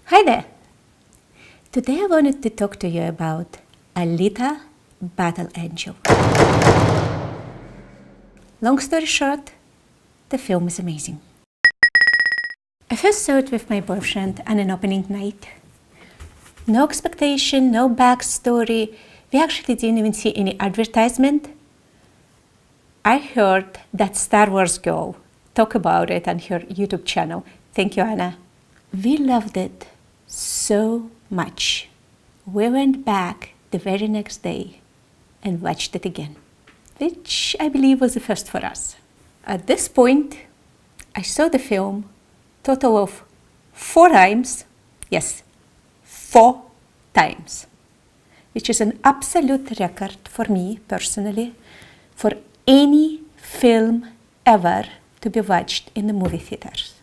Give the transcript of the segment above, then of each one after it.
Hi there! Today I wanted to talk to you about Alita Battle Angel. Long story short, the film is amazing. I first saw it with my boyfriend on an opening night. No expectation, no backstory. We actually didn't even see any advertisement. I heard that Star Wars girl talk about it on her YouTube channel. Thank you, Anna. We loved it so much. We went back the very next day and watched it again, which I believe was a first for us. At this point, I saw the film total of 4 times. Yes, 4 times, which is an absolute record for me personally, for any film ever to be watched in the movie theaters.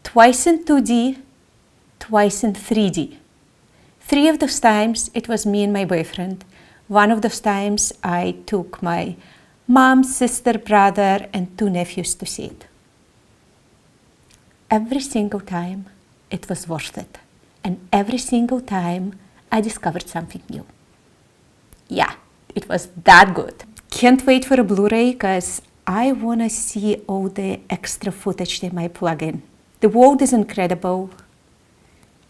Twice in 2D, twice in 3D. 3 of those times it was me and my boyfriend. 1 of those times I took my mom, sister, brother, and 2 nephews to see it. Every single time it was worth it. And every single time I discovered something new. Yeah, it was that good. Can't wait for a Blu-ray because I want to see all the extra footage they might plug in. The world is incredible.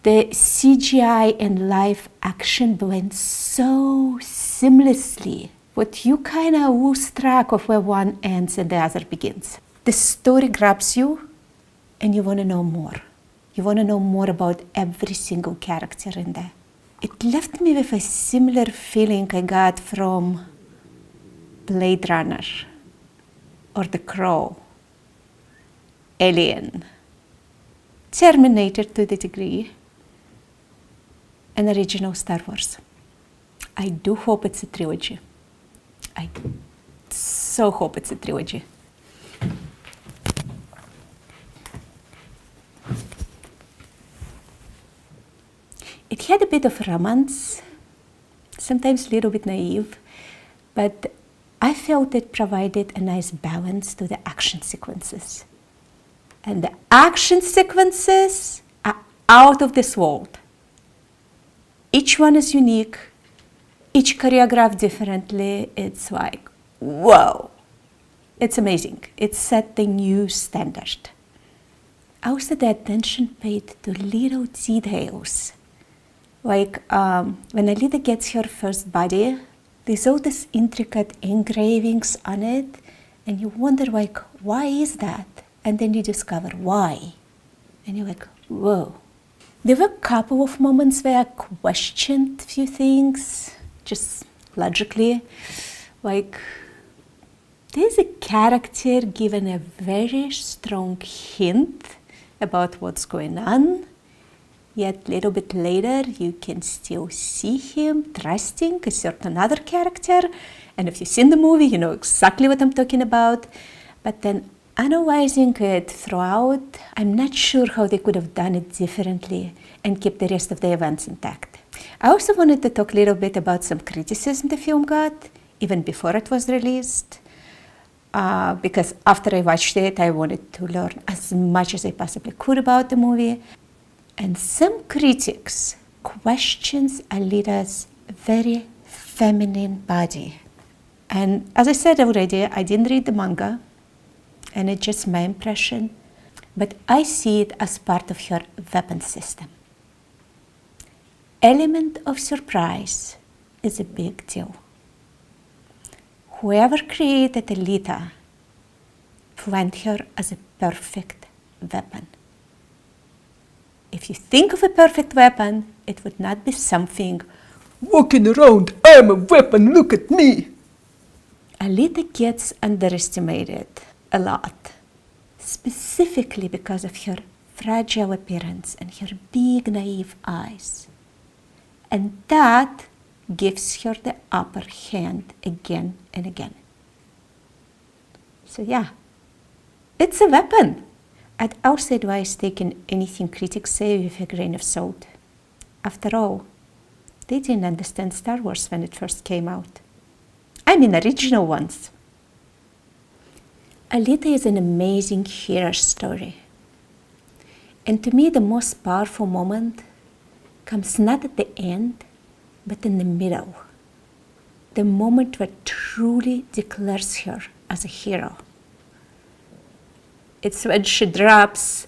The CGI and live action blend so seamlessly, but you kind of lose track of where one ends and the other begins. The story grabs you and you want to know more. You want to know more about every single character in there. It left me with a similar feeling I got from Blade Runner, or The Crow, Alien, Terminator to the degree, and original Star Wars. I do hope it's a trilogy. I so hope it's a trilogy. It had a bit of romance, sometimes a little bit naive, but I felt it provided a nice balance to the action sequences. And the action sequences are out of this world. Each one is unique, each choreographed differently. It's like, whoa, it's amazing. It set the new standard. Also, the attention paid to little details. Like when Alita gets her first body, there's all these intricate engravings on it, and you wonder, like, why is that? And then you discover why. And you're like, whoa. There were a couple of moments where I questioned a few things, just logically. Like, there's a character given a very strong hint about what's going on, yet a little bit later you can still see him trusting a certain other character. And if you've seen the movie, you know exactly what I'm talking about. But then analyzing it throughout, I'm not sure how they could have done it differently and kept the rest of the events intact. I also wanted to talk a little bit about some criticism the film got, even before it was released, because after I watched it, I wanted to learn as much as I possibly could about the movie. And some critics questions Alita's very feminine body. And as I said already, I didn't read the manga, and it's just my impression, but I see it as part of her weapon system. Element of surprise is a big deal. Whoever created Alita planned her as a perfect weapon. If you think of a perfect weapon, it would not be something, walking around, I'm a weapon, look at me. Alita gets underestimated a lot, specifically because of her fragile appearance and her big naive eyes. And that gives her the upper hand again and again. So yeah, it's a weapon. I'd also advise taking anything critics say with a grain of salt. After all, they didn't understand Star Wars when it first came out. I mean, original ones. Alita is an amazing hero story. And to me, the most powerful moment comes not at the end, but in the middle. The moment that truly declares her as a hero. It's when she drops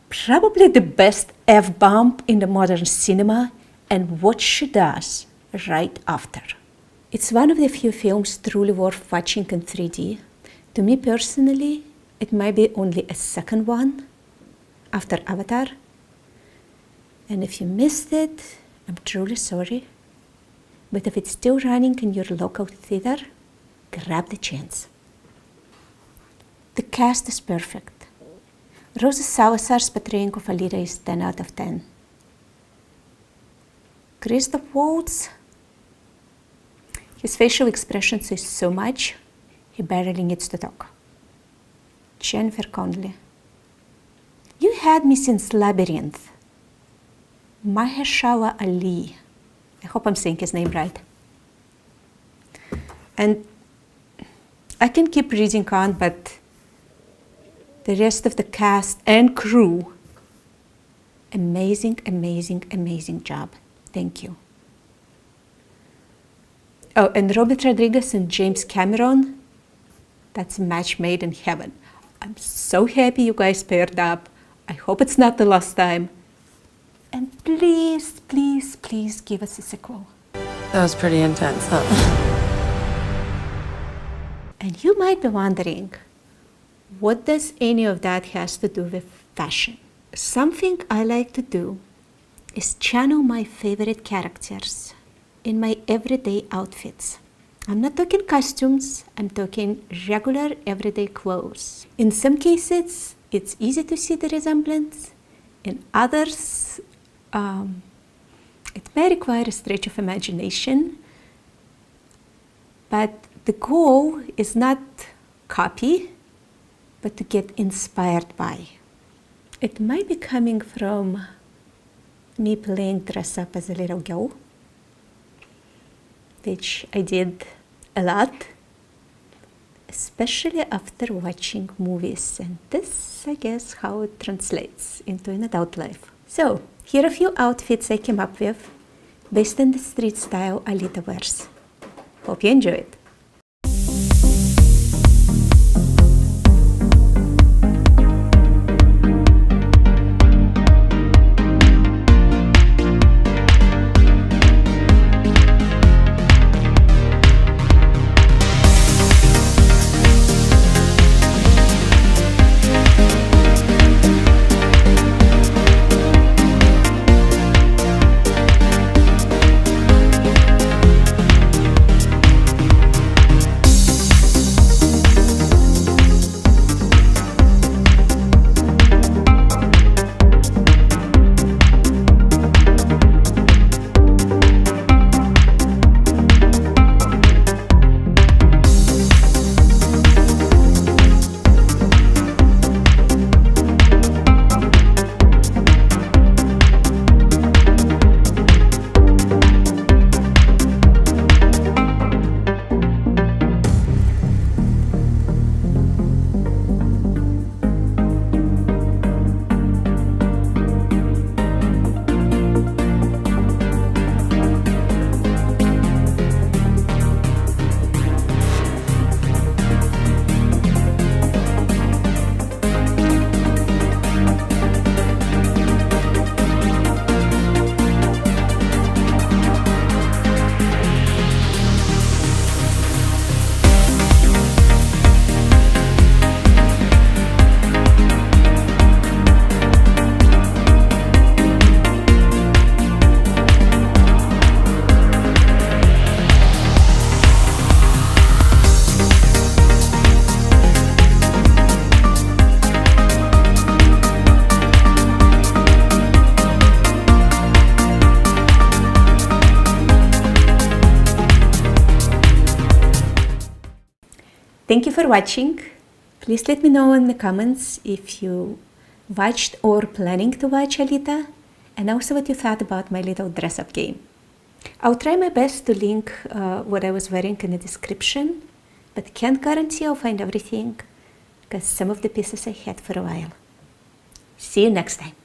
probably the best F-bomb in the modern cinema, and what she does right after. It's one of the few films truly worth watching in 3D. To me personally, it might be only a second one after Avatar. And if you missed it, I'm truly sorry. But if it's still running in your local theater, grab the chance. The cast is perfect. Rosa Salazar's portraying of Alita is 10 out of 10. Christoph Waltz, his facial expressions is so much, he barely needs to talk. Jennifer Connelly. You had me since Labyrinth. Mahershala Ali. I hope I'm saying his name right. And I can keep reading on, but the rest of the cast and crew, amazing, amazing, amazing job. Thank you. Oh, and Robert Rodriguez and James Cameron, that's a match made in heaven. I'm so happy you guys paired up. I hope it's not the last time. And please, please, please give us a sequel. That was pretty intense, huh? And you might be wondering, what does any of that has to do with fashion? Something I like to do is channel my favorite characters in my everyday outfits. I'm not talking costumes, I'm talking regular everyday clothes. In some cases, it's easy to see the resemblance. In others, it may require a stretch of imagination. But the goal is not copy, but to get inspired by. It might be coming from me playing dress up as a little girl, which I did a lot, especially after watching movies. And this, I guess, how it translates into an adult life. So, here are a few outfits I came up with based on the street style Alita wears. Hope you enjoy it. Thank you for watching. Please let me know in the comments if you watched or planning to watch Alita, and also what you thought about my little dress-up game. I'll try my best to link what I was wearing in the description, but can't guarantee I'll find everything, because some of the pieces I had for a while. See you next time.